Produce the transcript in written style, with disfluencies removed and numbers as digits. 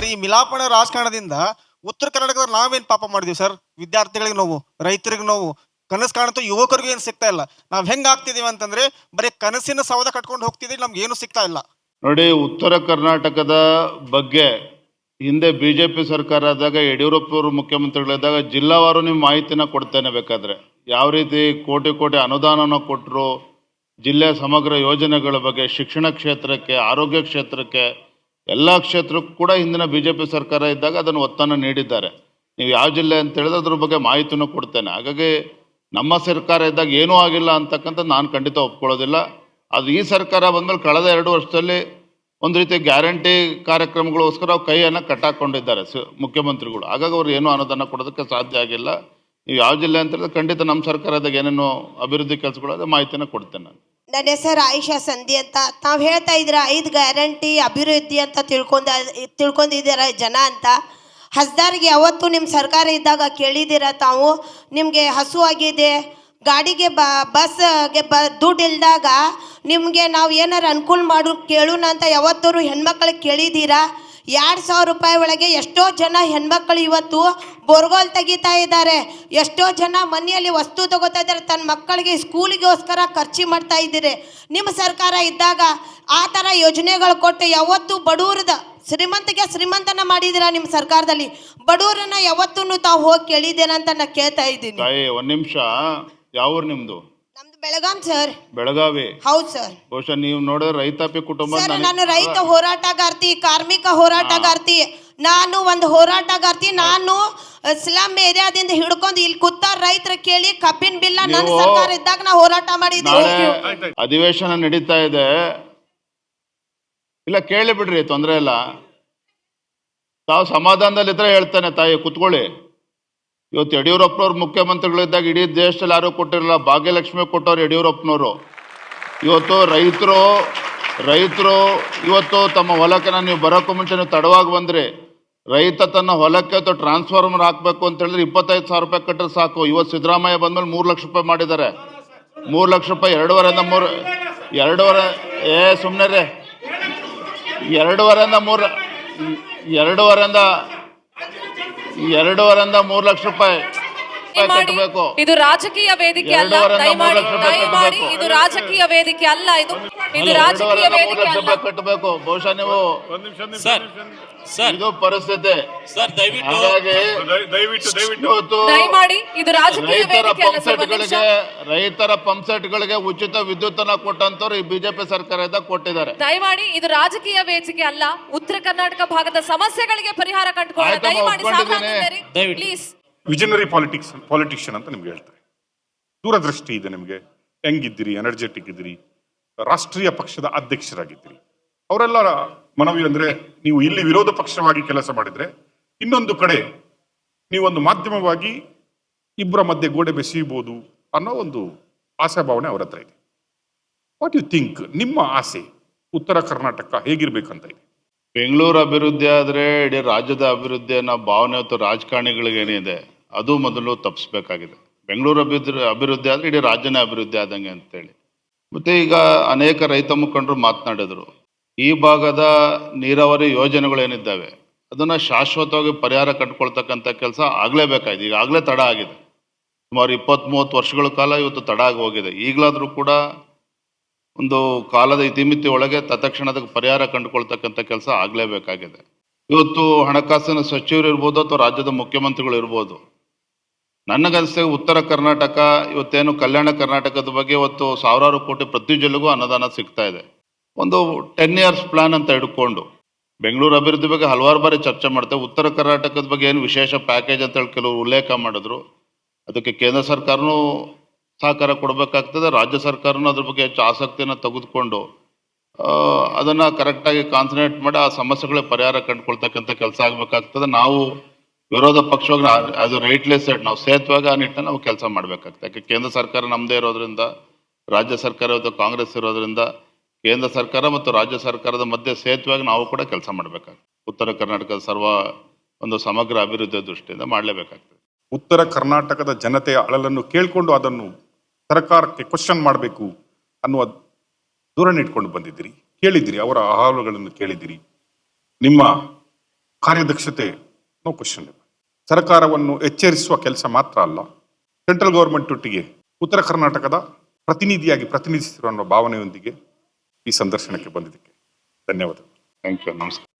ಈ ಮಿಲಾಪಣೆ ರಾಜಕಾರಣದಿಂದ ಉತ್ತರ ಕರ್ನಾಟಕದಲ್ಲಿ ನಾವೇನ್ ಪಾಪ ಮಾಡಿದೀವಿ ಸರ್? ವಿದ್ಯಾರ್ಥಿಗಳಿಗೆ ನೋವು, ರೈತರಿಗೆ ನೋವು, ಕನಸು ಕಾಣುತ್ತ ಯುವಕರಿಗೂ ಏನು ಸಿಗ್ತಾ ಇಲ್ಲ. ನಾವ್ ಹೆಂಗ್ ಆಗ್ತಿದೀವಿ ಅಂತಂದ್ರೆ ಬರೀ ಕನಸಿನ ಸೌಧ ಕಟ್ಕೊಂಡು ಹೋಗ್ತಿದೀವಿ, ನಮ್ಗೆ ಏನು ಸಿಗ್ತಾ ಇಲ್ಲ. ನೋಡಿ, ಉತ್ತರ ಕರ್ನಾಟಕದ ಬಗ್ಗೆ ಹಿಂದೆ ಬಿಜೆಪಿ ಸರ್ಕಾರ ಆದಾಗ, ಯಡಿಯೂರಪ್ಪವರು ಮುಖ್ಯಮಂತ್ರಿಗಳಿದ್ದಾಗ ಜಿಲ್ಲಾವಾರು ನಿಮ್ಮ ಮಾಹಿತಿನ ಕೊಡ್ತೇನೆ ಬೇಕಾದ್ರೆ. ಯಾವ ರೀತಿ ಕೋಟಿ ಕೋಟಿ ಅನುದಾನನ ಕೊಟ್ಟರು, ಜಿಲ್ಲೆಯ ಸಮಗ್ರ ಯೋಜನೆಗಳ ಬಗ್ಗೆ, ಶಿಕ್ಷಣ ಕ್ಷೇತ್ರಕ್ಕೆ, ಆರೋಗ್ಯ ಕ್ಷೇತ್ರಕ್ಕೆ, ಎಲ್ಲ ಕ್ಷೇತ್ರಕ್ಕೂ ಕೂಡ ಹಿಂದಿನ ಬಿಜೆಪಿ ಸರ್ಕಾರ ಇದ್ದಾಗ ಅದನ್ನು ಒತ್ತನ್ನು ನೀಡಿದ್ದಾರೆ. ನೀವು ಯಾವ ಜಿಲ್ಲೆ ಅಂತ ಹೇಳಿದ್ರೆ ಅದ್ರ ಬಗ್ಗೆ ಮಾಹಿತಿನೂ ಕೊಡ್ತೇನೆ. ಹಾಗಾಗಿ ನಮ್ಮ ಸರ್ಕಾರ ಇದ್ದಾಗ ಏನೂ ಆಗಿಲ್ಲ ಅಂತಕ್ಕಂಥ ನಾನು ಖಂಡಿತ ಒಪ್ಕೊಳ್ಳೋದಿಲ್ಲ. ಅದು ಈ ಸರ್ಕಾರ ಬಂದಮೇಲೆ ಕಳೆದ 2 ವರ್ಷದಲ್ಲಿ ಒಂದು ರೀತಿ ಗ್ಯಾರಂಟಿ ಕಾರ್ಯಕ್ರಮಗಳಿಗೋಸ್ಕರ ಕೈಯನ್ನು ಕಟ್ಟಾಕೊಂಡಿದ್ದಾರೆ ಮುಖ್ಯಮಂತ್ರಿಗಳು. ಹಾಗಾಗಿ ಅವ್ರು ಏನೂ ಅನುದಾನ ಕೊಡೋದಕ್ಕೆ ಸಾಧ್ಯ ಆಗಿಲ್ಲ. ನೀವು ಯಾವ ಜಿಲ್ಲೆ ಅಂತ ಹೇಳಿದ್ರೆ ಖಂಡಿತ ನಮ್ಮ ಸರ್ಕಾರದಾಗ ಏನೇನು ಅಭಿವೃದ್ಧಿ ಕೆಲಸಗಳು ಮಾಹಿತಿನ ಕೊಡ್ತೇನೆ ನಾನು. ನನ್ನ ಹೆಸರು ಆಯಿಷಾ ಸಂಧಿ ಅಂತ. ತಾವು ಹೇಳ್ತಾ ಇದ್ದೀರಾ 5 ಗ್ಯಾರಂಟಿ ಅಭಿವೃದ್ಧಿ ಅಂತ ತಿಳ್ಕೊಂಡಿದ್ದೀರ ಜನ ಅಂತ. ಹಸ್ದಾರಿಗೆ ಯಾವತ್ತು ನಿಮ್ಮ ಸರ್ಕಾರ ಇದ್ದಾಗ ಕೇಳಿದ್ದೀರ ತಾವು? ನಿಮಗೆ ಹಸುವಾಗಿದೆ, ಗಾಡಿಗೆ ಬಸ್ಗೆ ದುಡ್ಡು ಇಲ್ದಾಗ ನಿಮಗೆ ನಾವು ಏನಾರು ಅನುಕೂಲ ಮಾಡು ಕೇಳೋಣ ಅಂತ ಯಾವತ್ತೂ ಹೆಣ್ಮಕ್ಳಿಗೆ ಕೇಳಿದ್ದೀರಾ? 2,000 ರೂಪಾಯಿ ಒಳಗೆ ಎಷ್ಟೋ ಜನ ಹೆಣ್ಮಕ್ಳು ಇವತ್ತು ಬೋರ್ಗೋಲ್ ತೆಗಿತಾ ಇದ್ದಾರೆ. ಎಷ್ಟೋ ಜನ ಮನೆಯಲ್ಲಿ ವಸ್ತು ತಗೋತಾ ಇದ್ದಾರೆ, ತನ್ನ ಮಕ್ಕಳಿಗೆ ಸ್ಕೂಲಿಗೋಸ್ಕರ ಖರ್ಚು ಮಾಡ್ತಾ ಇದ್ದೀರಿ. ನಿಮ್ಮ ಸರ್ಕಾರ ಇದ್ದಾಗ ಆ ಥರ ಯೋಜನೆಗಳು ಕೊಟ್ಟು ಯಾವತ್ತು ಬಡವ್ರದ ಶ್ರೀಮಂತನ ಮಾಡಿದ್ದೀರಾ? ನಿಮ್ಮ ಸರ್ಕಾರದಲ್ಲಿ ಬಡವರನ್ನ ಯಾವತ್ತೂ ತಾವು ಹೋಗಿ ಕೇಳಿದ್ದೀರಾ ಅಂತ ನಾನು ಕೇಳ್ತಾ ಇದ್ದೀನಿ. ಒಂದು ನಿಮಿಷ, ಯಾವ ಊರು ನಿಮ್ದು? ನಮ್ದು ಬೆಳಗಾಂ ಸರ್. ಬೆಳಗಾವಿ? ಹೌದು ಸರ್. ಬಹುಶಃ ನೀವು ನೋಡಿದ್ರೆ ರೈತಾಪಿ ಕುಟುಂಬ. ನಾನು ರೈತ ಹೋರಾಟಗಾರ್ತಿ, ಕಾರ್ಮಿಕ ಹೋರಾಟಗಾರ್ತಿ. ನಾನು ಒಂದು ಹೋರಾಟಗಾರ್ತಿ. ನಾನು ಸ್ಲಮ್ ಏರಿಯಾದಿಂದ ಹಿಡ್ಕೊಂಡು ಇಲ್ಲಿ ಕೂತ ರೈತರ ಕೇಳಿ ಕಬ್ಬಿನ ಬಿಲ್ಲ ನನ್ನ ಸರ್ಕಾರ ಇದ್ದಾಗ ನಾವು ಹೋರಾಟ ಮಾಡಿದ್ದೀವಿ. ಅಧಿವೇಶನ ನಡೀತಾ ಇದೆ, ಇಲ್ಲ ಕೇಳಿ ಬಿಡ್ರಿ, ತೊಂದರೆ ಇಲ್ಲ. ತಾವು ಸಮಾಧಾನದಲ್ಲಿ ಇದ್ರೆ ಹೇಳ್ತಾನೆ, ತಾಯಿ ಕುತ್ಕೊಳ್ಳಿ. ಇವತ್ತು ಯಡಿಯೂರಪ್ಪನವ್ರು ಮುಖ್ಯಮಂತ್ರಿಗಳಿದ್ದಾಗ ಇಡೀ ದೇಶದಲ್ಲಿ ಯಾರು ಕೊಟ್ಟಿರಲಿಲ್ಲ, ಭಾಗ್ಯಲಕ್ಷ್ಮಿ ಕೊಟ್ಟವ್ರು ಯಡಿಯೂರಪ್ಪನವರು. ಇವತ್ತು ರೈತರು ಇವತ್ತು ತಮ್ಮ ಹೊಲಕ್ಕೆ, ನೀವು ಬರೋಕ್ಕೂ ಮುಂಚೆ ನೀವು ತಡವಾಗಿ ಬಂದ್ರಿ, ರೈತ ತನ್ನ ಹೊಲಕ್ಕೆ ಟ್ರಾನ್ಸ್ಫಾರ್ಮರ್ ಹಾಕಬೇಕು ಅಂತ ಹೇಳಿದ್ರೆ 25,000 ರೂಪಾಯಿ ಕಟ್ಟರೆ ಸಾಕು. ಇವತ್ತು ಸಿದ್ದರಾಮಯ್ಯ ಬಂದ್ಮೇಲೆ 3 ಲಕ್ಷ ರೂಪಾಯಿ ಮಾಡಿದ್ದಾರೆ. 3 ಲಕ್ಷ ರೂಪಾಯಿ 2.5 ಸುಮ್ಮನೆ ರೀ, 2.5 3 ಲಕ್ಷ ರೂಪಾಯಿ ಕಟ್ಟಬೇಕು. ಇದು ರಾಜಕೀಯ ವೇದಿಕೆ ಅಲ್ಲ, ದಯಮಾಡಿ ಇದು ರಾಜಕೀಯ ವೇದಿಕೆ ಅಲ್ಲ, ಇದು ರಾಜಕೀಯ ವೇದಿಕೆ ಅಲ್ಲ. ಕಟ್ಟಬೇಕು. ಬಹುಶಃ ನೀವು ಇದು ಪರಿಸ್ಥಿತಿ. ದಯಮಾಡಿ ಇದು ರಾಜಕೀಯ ವೇದಿಕೆ ಅಲ್ಲ. ರೈತರ ಪಂಪ್ಸೆಟ್ಗಳಿಗೆ ಉಚಿತ ವಿದ್ಯುತ್ ಅನ್ನ ಕೊಟ್ಟಂತವ್ರು ಈ ಬಿಜೆಪಿ ಸರ್ಕಾರದ ಕೊಟ್ಟಿದ್ದಾರೆ. ದಯಮಾಡಿ ಇದು ರಾಜಕೀಯ ವೇದಿಕೆ ಅಲ್ಲ, ಉತ್ತರ ಕರ್ನಾಟಕ ಭಾಗದ ಸಮಸ್ಯೆಗಳಿಗೆ ಪರಿಹಾರ ಕಂಡುಕೊಳ್ಳಿ. ದಯಮಾಡಿ ಪ್ಲೀಸ್. ವಿಷನರಿ ಪಾಲಿಟಿಷಿಯನ್ ಅಂತ ನಿಮ್ಗೆ ಹೇಳ್ತಾರೆ. ದೂರದೃಷ್ಟಿ ಇದೆ ನಿಮಗೆ. ಹೆಂಗಿದ್ದೀರಿ, ಎನರ್ಜೆಟಿಕ್ ಇದ್ದೀರಿ, ರಾಷ್ಟ್ರೀಯ ಪಕ್ಷದ ಅಧ್ಯಕ್ಷರಾಗಿದ್ದೀರಿ. ಅವರೆಲ್ಲ ಮನವಿ ಅಂದ್ರೆ, ನೀವು ಇಲ್ಲಿ ವಿರೋಧ ಪಕ್ಷವಾಗಿ ಕೆಲಸ ಮಾಡಿದ್ರೆ, ಇನ್ನೊಂದು ಕಡೆ ನೀವೊಂದು ಮಾಧ್ಯಮವಾಗಿ ಇಬ್ಬರ ಮಧ್ಯೆ ಗೋಡೆ ಬೆಸೆಯಬಹುದು ಅನ್ನೋ ಒಂದು ಆಶಾಭಾವನೆ ಅವರ ಹತ್ರ ಇದೆ. What you think? ನಿಮ್ಮ ಆಸೆ ಉತ್ತರ ಕರ್ನಾಟಕ ಹೇಗಿರ್ಬೇಕಂತ ಇದೆ? ಬೆಂಗಳೂರು ಅಭಿವೃದ್ಧಿ ಆದ್ರೆ ಇಡೀ ರಾಜ್ಯದ ಅಭಿವೃದ್ಧಿ ಅನ್ನೋ ಭಾವನೆ ಮತ್ತು ರಾಜಕಾರಣಿಗಳಿಗೇನಿದೆ ಅದು ಮೊದಲು ತಪ್ಪಿಸ್ಬೇಕಾಗಿದೆ. ಬೆಂಗಳೂರು ಅಭಿವೃದ್ಧಿ ಆದ್ರೆ ಇಡೀ ರಾಜ್ಯನೇ ಅಭಿವೃದ್ಧಿ ಆದಂಗೆ ಅಂತೇಳಿ. ಮತ್ತೆ ಈಗ ಅನೇಕ ರೈತ ಮುಖಂಡರು ಮಾತನಾಡಿದ್ರು, ಈ ಭಾಗದ ನೀರಾವರಿ ಯೋಜನೆಗಳೇನಿದ್ದಾವೆ ಅದನ್ನ ಶಾಶ್ವತವಾಗಿ ಪರಿಹಾರ ಕಂಡುಕೊಳ್ತಕ್ಕಂಥ ಕೆಲಸ ಆಗಲೇಬೇಕಾಗಿದೆ. ಈಗಾಗಲೇ ತಡ ಆಗಿದೆ. ಸುಮಾರು 20-30 ವರ್ಷಗಳ ಕಾಲ ಇವತ್ತು ತಡ ಆಗಿ ಹೋಗಿದೆ. ಈಗಲಾದರೂ ಕೂಡ ಒಂದು ಕಾಲದ ಇತಿಮಿತಿ ಒಳಗೆ ತತ್ಕ್ಷಣದ ಪರಿಹಾರ ಕಂಡುಕೊಳ್ತಕ್ಕಂಥ ಕೆಲಸ ಆಗಲೇಬೇಕಾಗಿದೆ. ಇವತ್ತು ಹಣಕಾಸಿನ ಸಚಿವರು ಇರ್ಬೋದು ಅಥವಾ ರಾಜ್ಯದ ಮುಖ್ಯಮಂತ್ರಿಗಳು ಇರ್ಬೋದು, ನನಗನ್ನಿಸ್ತೇ ಉತ್ತರ ಕರ್ನಾಟಕ ಇವತ್ತೇನು ಕಲ್ಯಾಣ ಕರ್ನಾಟಕದ ಬಗ್ಗೆ ಇವತ್ತು ಸಾವಿರಾರು ಕೋಟಿ ಪ್ರತಿ ಜಿಲ್ಲೆಗೂ ಅನುದಾನ ಸಿಗ್ತಾ ಇದೆ. ಒಂದು 10 years ಪ್ಲಾನ್ ಅಂತ ಹಿಡ್ಕೊಂಡು ಬೆಂಗಳೂರು ಅಭಿವೃದ್ಧಿ ಬಗ್ಗೆ ಹಲವಾರು ಬಾರಿ ಚರ್ಚೆ ಮಾಡ್ತೇವೆ. ಉತ್ತರ ಕರ್ನಾಟಕದ ಬಗ್ಗೆ ಏನು ವಿಶೇಷ ಪ್ಯಾಕೇಜ್ ಅಂತ ಹೇಳಿ ಕೆಲವರು ಉಲ್ಲೇಖ ಮಾಡಿದ್ರು. ಅದಕ್ಕೆ ಕೇಂದ್ರ ಸರ್ಕಾರನೂ ಸಹಕಾರ ಕೊಡಬೇಕಾಗ್ತದೆ, ರಾಜ್ಯ ಸರ್ಕಾರನೂ ಅದ್ರ ಬಗ್ಗೆ ಹೆಚ್ಚು ಆಸಕ್ತಿಯನ್ನು ತೆಗೆದುಕೊಂಡು ಅದನ್ನು ಕರೆಕ್ಟಾಗಿ ಕಾನ್ಸಂಟ್ರೇಟ್ ಮಾಡಿ ಆ ಸಮಸ್ಯೆಗಳಿಗೆ ಪರಿಹಾರ ಕಂಡುಕೊಳ್ತಕ್ಕಂಥ ಕೆಲಸ ಆಗಬೇಕಾಗ್ತದೆ. ನಾವು ವಿರೋಧ ಪಕ್ಷವಾಗಿ ಅದು ರೈಟ್ಲೆಸ್ ಸೈಡ್ ನಾವು ಸೇತುವೆಗೆ ಆ ನಿಟ್ಟಿನಲ್ಲಿ ನಾವು ಕೆಲಸ ಮಾಡಬೇಕಾಗ್ತದೆ. ಯಾಕೆ ಕೇಂದ್ರ ಸರ್ಕಾರ ನಮ್ಮದೇ ಇರೋದ್ರಿಂದ, ರಾಜ್ಯ ಸರ್ಕಾರ ಇವತ್ತು ಕಾಂಗ್ರೆಸ್ ಇರೋದ್ರಿಂದ ಕೇಂದ್ರ ಸರ್ಕಾರ ಮತ್ತು ರಾಜ್ಯ ಸರ್ಕಾರದ ಮಧ್ಯೆ ಸೇತುವೆಯಾಗಿ ನಾವು ಕೂಡ ಕೆಲಸ ಮಾಡಬೇಕಾಗ್ತದೆ. ಉತ್ತರ ಕರ್ನಾಟಕದ ಒಂದು ಸಮಗ್ರ ಅಭಿವೃದ್ಧಿ ದೃಷ್ಟಿಯಿಂದ ಮಾಡಲೇಬೇಕಾಗ್ತದೆ. ಉತ್ತರ ಕರ್ನಾಟಕದ ಜನತೆಯ ಅಳಲನ್ನು ಕೇಳಿಕೊಂಡು ಅದನ್ನು ಸರ್ಕಾರಕ್ಕೆ ಕ್ವಶನ್ ಮಾಡಬೇಕು ಅನ್ನುವ ಧೋರಣೆ ಇಟ್ಕೊಂಡು ಬಂದಿದ್ದೀರಿ, ಕೇಳಿದ್ದೀರಿ, ಅವರ ಅಹವಾಲುಗಳನ್ನು ಕೇಳಿದ್ದೀರಿ. ನಿಮ್ಮ ಕಾರ್ಯದಕ್ಷತೆ ನೋ ಕ್ವಶನ್. ಸರ್ಕಾರವನ್ನು ಎಚ್ಚರಿಸುವ ಕೆಲಸ ಮಾತ್ರ ಅಲ್ಲ, ಸೆಂಟ್ರಲ್ ಗವರ್ಮೆಂಟ್ ಒಟ್ಟಿಗೆ ಉತ್ತರ ಕರ್ನಾಟಕದ ಪ್ರತಿನಿಧಿಯಾಗಿ ಪ್ರತಿನಿಧಿಸಿರುವ ಅನ್ನೋ ಭಾವನೆಯೊಂದಿಗೆ ಈ ಸಂದರ್ಶನಕ್ಕೆ ಬಂದಿದ್ದಕ್ಕೆ ಧನ್ಯವಾದ. Thank you. ನಮಸ್ಕಾರ.